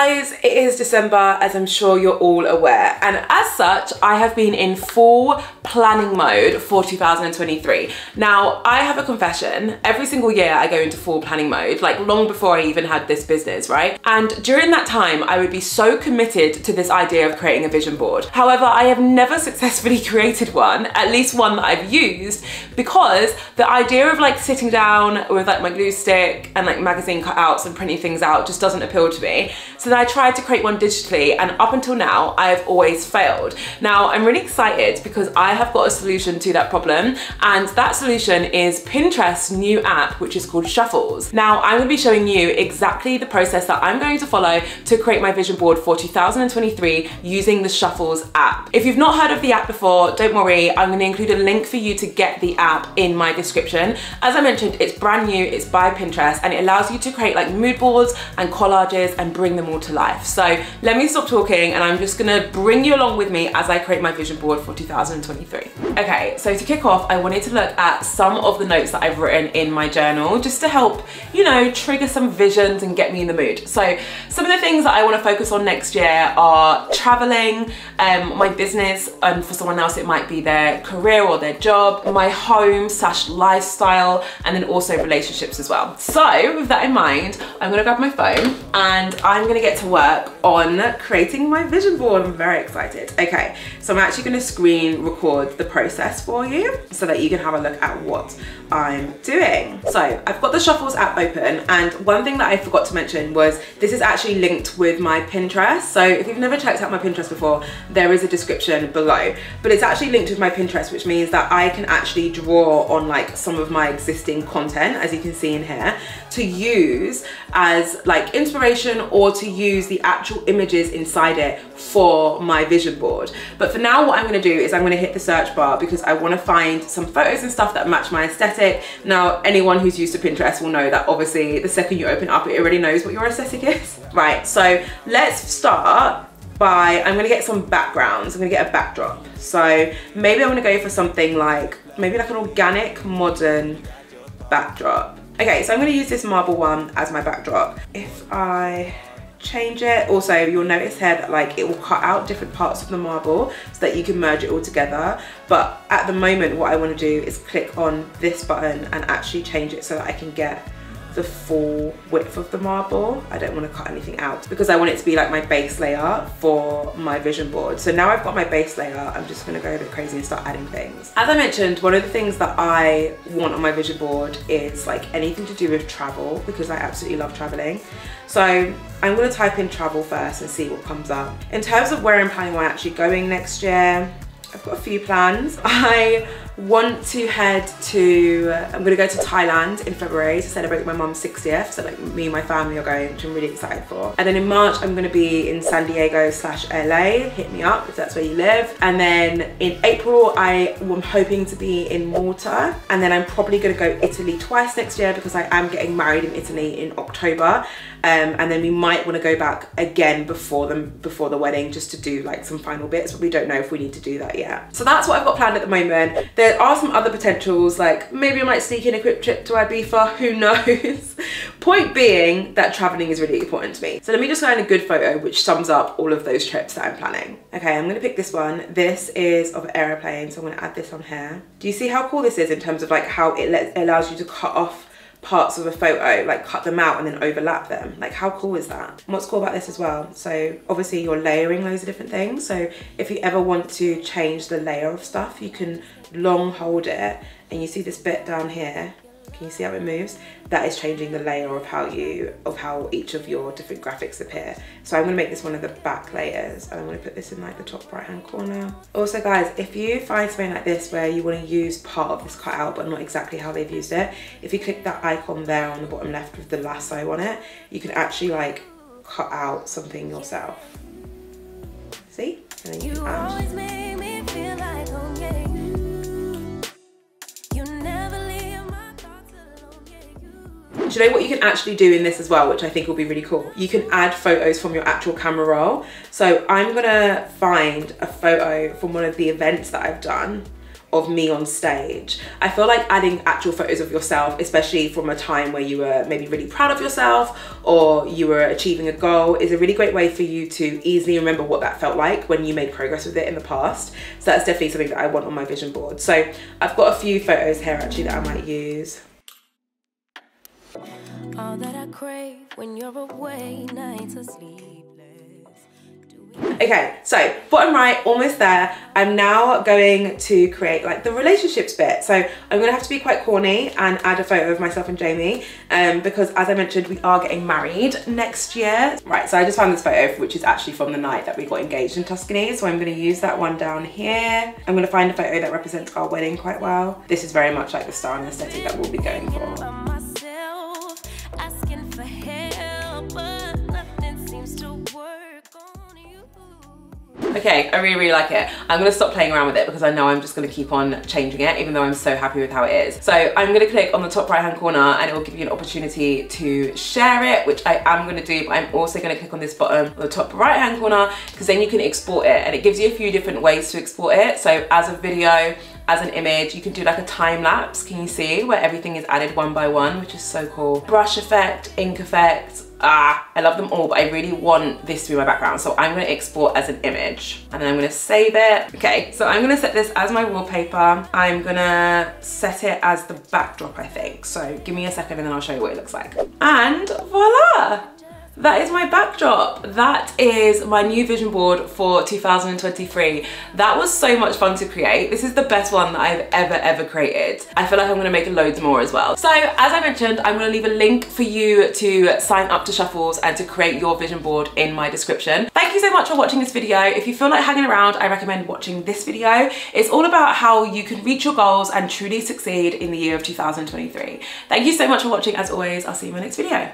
Guys, it is December, as I'm sure you're all aware, and as such I have been in full planning mode for 2023. Now I have a confession, every single year I go into full planning mode, like long before I even had this business, right? And during that time I would be so committed to this idea of creating a vision board. However, I have never successfully created one, at least one that I've used, because the idea of like sitting down with like my glue stick and like magazine cutouts and printing things out just doesn't appeal to me. So then I tried to create one digitally, and up until now I have always failed. Now I'm really excited because I have got a solution to that problem, and that solution is Pinterest's new app, which is called Shuffles. Now I'm going to be showing you exactly the process that I'm going to follow to create my vision board for 2023 using the Shuffles app. If you've not heard of the app before, don't worry, I'm going to include a link for you to get the app in my description. As I mentioned, it's brand new, it's by Pinterest, and it allows you to create like mood boards and collages and bring them all to life. So let me stop talking and I'm just gonna bring you along with me as I create my vision board for 2023. Okay, so to kick off, I wanted to look at some of the notes that I've written in my journal just to help, you know, trigger some visions and get me in the mood. So some of the things that I want to focus on next year are traveling, my business, and for someone else it might be their career or their job, my home / lifestyle, and then also relationships as well. So with that in mind, I'm gonna grab my phone and I'm gonna get to work on creating my vision board. I'm very excited. Okay, so I'm actually gonna screen record the process for you so that you can have a look at what I'm doing. So I've got the Shuffles app open, and one thing that I forgot to mention was this is actually linked with my Pinterest. So if you've never checked out my Pinterest before, there is a description below, but it's actually linked with my Pinterest, which means that I can actually draw on like some of my existing content, as you can see in here, to use as like inspiration or to use the actual images inside it for my vision board. But for now, what I'm going to do is I'm going to hit the search bar because I want to find some photos and stuff that match my aesthetic. Now anyone who's used to Pinterest will know that obviously the second you open up it already knows what your aesthetic is. Right, so let's start by, I'm going to get some backgrounds. I'm going to get a backdrop. So maybe I'm going to go for something like, maybe like an organic modern backdrop. Okay, so I'm going to use this marble one as my backdrop. If I change it, also you'll notice here that like it will cut out different parts of the marble so that you can merge it all together. But at the moment what I want to do is click on this button and actually change it so that I can get the full width of the marble. I don't want to cut anything out because I want it to be like my base layer for my vision board. So now I've got my base layer, I'm just going to go a bit crazy and start adding things. As I mentioned, one of the things that I want on my vision board is like anything to do with travel, because I absolutely love traveling. So I'm going to type in travel first and see what comes up. In terms of where I'm planning on actually going next year, I've got a few plans. I want to head to, I'm gonna go to Thailand in February to celebrate my mum's 60th. So like me and my family are going, which I'm really excited for. And then in March, I'm gonna be in San Diego / LA. Hit me up if that's where you live. And then in April, I am hoping to be in Malta. And then I'm probably gonna go Italy twice next year because I am getting married in Italy in October. And then we might want to go back again before the wedding just to do like some final bits, but we don't know if we need to do that yet. So that's what I've got planned at the moment. There are some other potentials, like maybe I might sneak in a quick trip to Ibiza, who knows. Point being that traveling is really important to me. So let me just find a good photo which sums up all of those trips that I'm planning. Okay, I'm gonna pick this one. This is of an aeroplane, so I'm gonna add this on here. Do you see how cool this is in terms of like how it allows you to cut off parts of a photo, like cut them out and then overlap them? Like how cool is that? And what's cool about this as well, so obviously you're layering loads of different things, so if you ever want to change the layer of stuff, you can long hold it, and you see this bit down here, can you see how it moves? That is changing the layer of how each of your different graphics appear. So I'm gonna make this one of the back layers, and I'm gonna put this in like the top right hand corner. Also guys, if you find something like this where you wanna use part of this cut out but not exactly how they've used it, if you click that icon there on the bottom left with the lasso on it, you can actually like cut out something yourself. See? And then you can add. Do you know what you can actually do in this as well, which I think will be really cool? You can add photos from your actual camera roll. So I'm gonna find a photo from one of the events that I've done of me on stage. I feel like adding actual photos of yourself, especially from a time where you were maybe really proud of yourself or you were achieving a goal, is a really great way for you to easily remember what that felt like when you made progress with it in the past. So that's definitely something that I want on my vision board. So I've got a few photos here actually that I might use. All that I crave when you're away, nights are sleepless. Okay, so bottom right, almost there. I'm now going to create like the relationships bit. So I'm gonna have to be quite corny and add a photo of myself and Jamie because as I mentioned, we are getting married next year. Right, so I just found this photo, which is actually from the night that we got engaged in Tuscany. So I'm gonna use that one down here. I'm gonna find a photo that represents our wedding quite well. This is very much like the style and aesthetic that we'll be going for. Okay, I really like it. I'm gonna stop playing around with it because I know I'm just gonna keep on changing it, even though I'm so happy with how it is. So I'm gonna click on the top right hand corner and it will give you an opportunity to share it, which I am gonna do, but I'm also gonna click on this button on the top right hand corner because then you can export it, and it gives you a few different ways to export it. So as a video, as an image, you can do like a time lapse, can you see, where everything is added one by one, which is so cool. Brush effect, ink effect, I love them all, but I really want this to be my background. So I'm gonna export as an image and then I'm gonna save it. Okay, so I'm gonna set this as my wallpaper. I'm gonna set it as the backdrop, I think. So give me a second and then I'll show you what it looks like. And voila! That is my backdrop. That is my new vision board for 2023. That was so much fun to create. This is the best one that I've ever created. I feel like I'm gonna make loads more as well. So as I mentioned, I'm gonna leave a link for you to sign up to Shuffles and to create your vision board in my description. Thank you so much for watching this video. If you feel like hanging around, I recommend watching this video. It's all about how you can reach your goals and truly succeed in the year of 2023. Thank you so much for watching. As always, I'll see you in my next video.